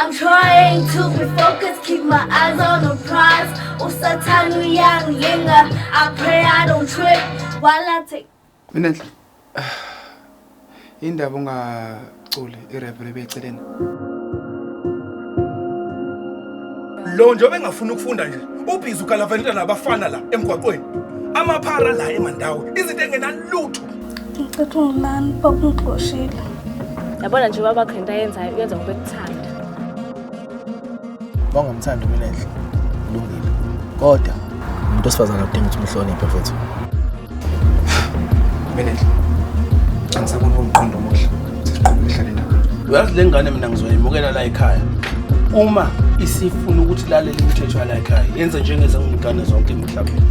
I'm trying to be focused, keep my eyes on the prize. Usatanu young linger, I pray I don't trip while I take. Minenhle. Indaba ungaculi irap lebeceleni. Lo nje bengafuna ukufunda nje. Ubhizi ukalavanela nabafana la emgwaqweni. Amaphara la emandawo. Izinto engenalutho. Ngicela ungilani papa ngixoshile. Yabona nje baba khenda yenzayo uyenza ngokubekuthanda. Bangomthanda Minenhle. Kulungile. Kodwa umuntu osifazana udinga ukuthi umhloniphe mfethu. Minenhle. Angisaboni umqondo omuhle. Siqhubeke ihlale ndaba. Uyazi le ngane mina ngizoyimukela la ekhaya. Uma isifuna ukuthi lalela imithetho la ekhaya, yenza njengezingane zonke emhlabeni.